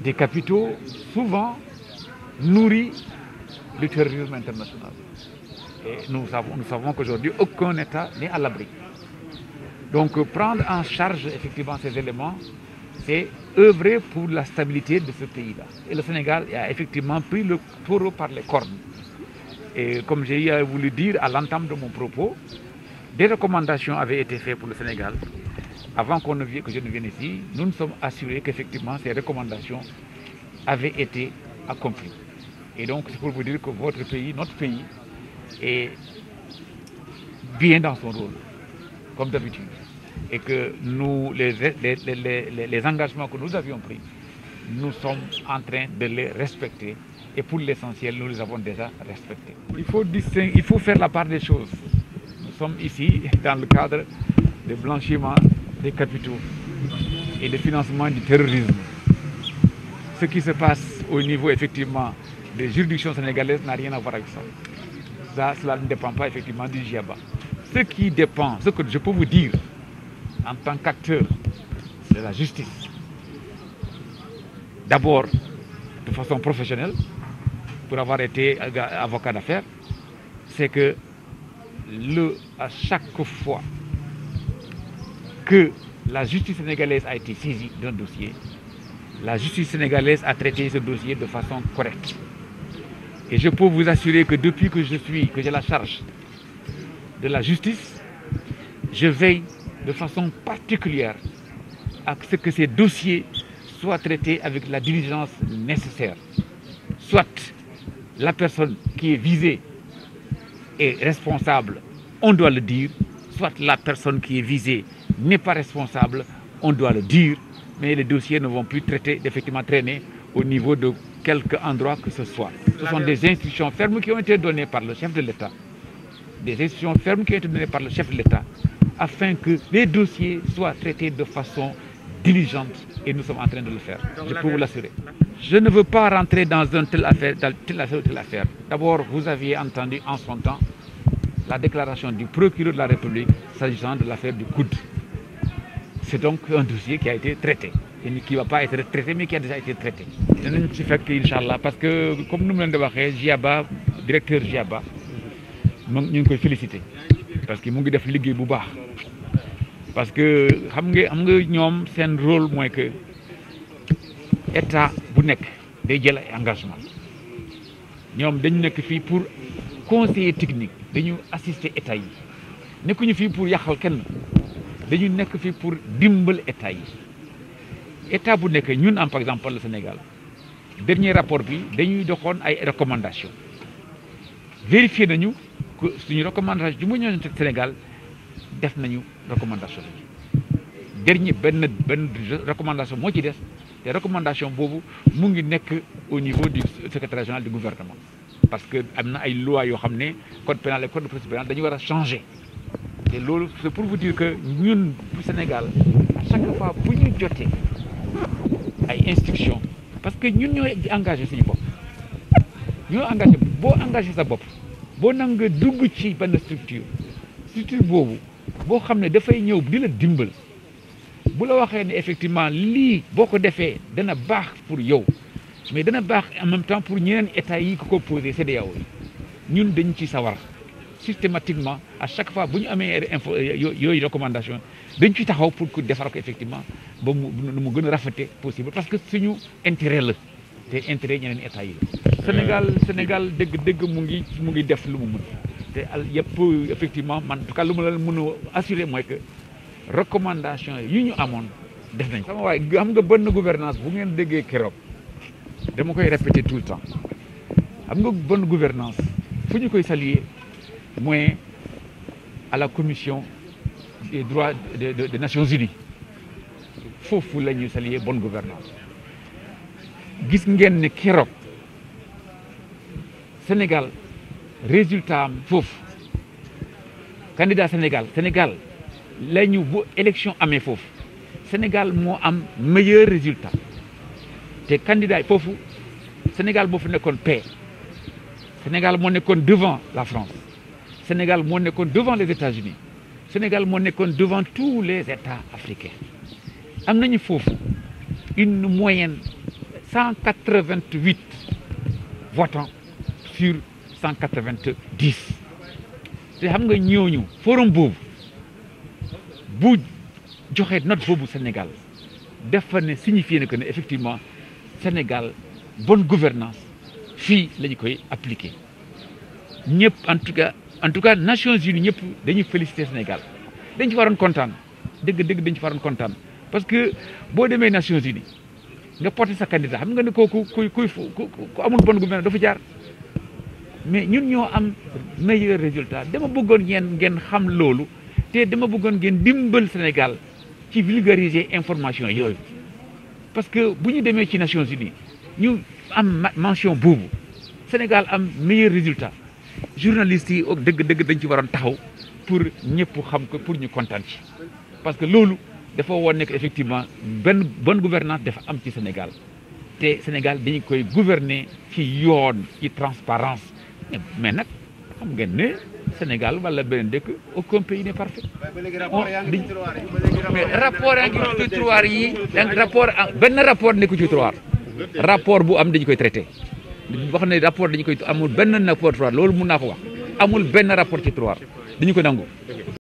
des capitaux souvent nourrit le terrorisme international. Et nous savons qu'aujourd'hui, aucun État n'est à l'abri. Donc prendre en charge effectivement ces éléments, c'est œuvrer pour la stabilité de ce pays-là. Et le Sénégal a effectivement pris le taureau par les cornes. Et comme j'ai voulu dire à l'entame de mon propos, des recommandations avaient été faites pour le Sénégal. Avant que je ne vienne ici, nous nous sommes assurés qu'effectivement ces recommandations avaient été accomplies. Et donc c'est pour vous dire que votre pays, notre pays, est bien dans son rôle, comme d'habitude. Et que nous, les engagements que nous avions pris, nous sommes en train de les respecter. Et pour l'essentiel, nous les avons déjà respectés. Il faut faire la part des choses. Nous sommes ici dans le cadre de blanchiment des capitaux et de financement du terrorisme. Ce qui se passe au niveau effectivement des juridictions sénégalaises n'a rien à voir avec ça. Cela ne dépend pas effectivement du GIABA. Ce qui dépend, ce que je peux vous dire en tant qu'acteur de la justice, d'abord de façon professionnelle, pour avoir été avocat d'affaires, c'est que à chaque fois que la justice sénégalaise a été saisie d'un dossier, la justice sénégalaise a traité ce dossier de façon correcte. Et je peux vous assurer que depuis que j'ai la charge de la justice, je veille de façon particulière à ce que ces dossiers soient traités avec la diligence nécessaire. Soit la personne qui est visée est responsable, on doit le dire, soit la personne qui est visée n'est pas responsable, on doit le dire, mais les dossiers ne vont plus effectivement traîner au niveau de quelque endroit que ce soit. Ce sont des instructions fermes qui ont été données par le chef de l'État, des instructions fermes qui ont été données par le chef de l'État, afin que les dossiers soient traités de façon diligente, et nous sommes en train de le faire. Je peux vous l'assurer. Je ne veux pas rentrer dans telle affaire ou telle affaire. D'abord, vous aviez entendu en son temps la déclaration du procureur de la République s'agissant de l'affaire du coude. C'est donc un dossier qui a été traité, et qui ne va pas être traité, mais qui a déjà été traité. Dinañ ci fekk Inch'Allah, parce que comme nous l'avons dit, GIABA, directeur GIABA, ñu ngi koy féliciter parce que mu ngi def liggéey bu baax. Parce que xam nga ñoom seen rôle mooy que état bu nekk day jël ay engagement ñoom dañu nekk fii pour conseiller technique, dañu assister état yi nekkuñu fii pour yàqal kenn, dañu nekk fii pour dimbal état yi. État bu nekk ñun par exemple le Sénégal dernier rapport bi dañuy doxoon ay recommandations vérifier nañu que suñu recommandation ju mu ñëw Sénégal def nañu recommandation dernier benn recommandation moo ci des te recommandation boobu mu ngi nekk au niveau du secrétaire général du gouvernement, parce que am na ay lois yoo xam ne code pénal et code de procédure pénale dañu war a changer. te loolu c'est pour vous dire que ñun Sénégal à chaque fois bu ñu jotee ay instructions, parce que ñun ñooy engagé suñu bopp, ñoo engagé boo engagé sa bopp boo nanga dugg ci benn structure boobu boo xam ne dafay ñëw di la dimbal, bu la waxee ne effectivement lii boo ko defee dana baax pour yow, mais dana baax en même temps pour ñeneen état yi ko posé CEDEAO yi, ñun dañ ci sawar systématiquement à chaque fois bu ñu amee yooyu recommandation dañ ci taxaw pour que defar ko effectivement ba mu gën a rafete possible, parce que suñu intérêt la te intérêt ñeneen état yi la. Sénégal dëgg mu ngi def lu mu mën te yëpp effectivement man en tout cas lu ma la mën a assurer mooy que recommandation yi ñu amoon def nañ. sama waaye xam nga bonne gouvernance bu ngeen déggee keroog dama koy répéter tout le temps, xam nga bonne gouvernance fu ñu koy saluer mooy à la commission des droits des Nations Unies, foofu la ñuy saluer bonne gouvernance. Gis ngeen ne keroog Sénégal résultat am foofu candidat Sénégal la ñu bu élection amee foofu Sénégal moo am meilleur résultat te candidat yi foofu Sénégal moo fa nekkoon paix, Sénégal moo nekkoon devant la France, Sénégal moo nekkoon devant les États-Unis, Sénégal moo nekkoon devant tous les États africains. Am nañu foofu une moyenne 188 votants sur 190 te xam nga ñooñu forum boobu bu joxee note boobu Sénégal dafa ne signifié na que ne effectivement Sénégal bonne gouvernance fii la ñu koy appliquer ñëpp en tout cas Nations Unies ñëpp dañuy féliciter Sénégal dañ ci waroon kontaan dëgg dañ ci waroon kontaan parce que boo demee Nations Unies nga porté sa candidat xam nga ne kooku ku amul bonne gouvernance dafa jaar mais ñun ñoo am meilleur résultat dama bëggoon ngeen xam loolu te dama bëggoon ngeen dimbal Sénégal ci vulgariser information yooyu parce que bu ñu demee ci Nations Unies ñu am mention boobu Sénégal am meilleur résultat journalistes yi ak dëgg dañ ci waroon taxaw pour ñëpp xam ko pour ñu kontaan ci parce que loolu dafa woon nekk effectivement benn bonne gouvernance dafa am ci Sénégal te Sénégal dañu koy gouverner ci yoon ci transparence mais nag xam ngeen ne Sénégal wala beneen dëkk aucun pays n'est parfait. mais rapport yaa ngi ci tiroir yi benn rapport nekku ci tiroir rapport bu am dañu koy traité wax ne rapport dañu koy amul benn rapport tiroir loolu mun naa ko wax amul benn rapport ci tiroir dañu ko nangu.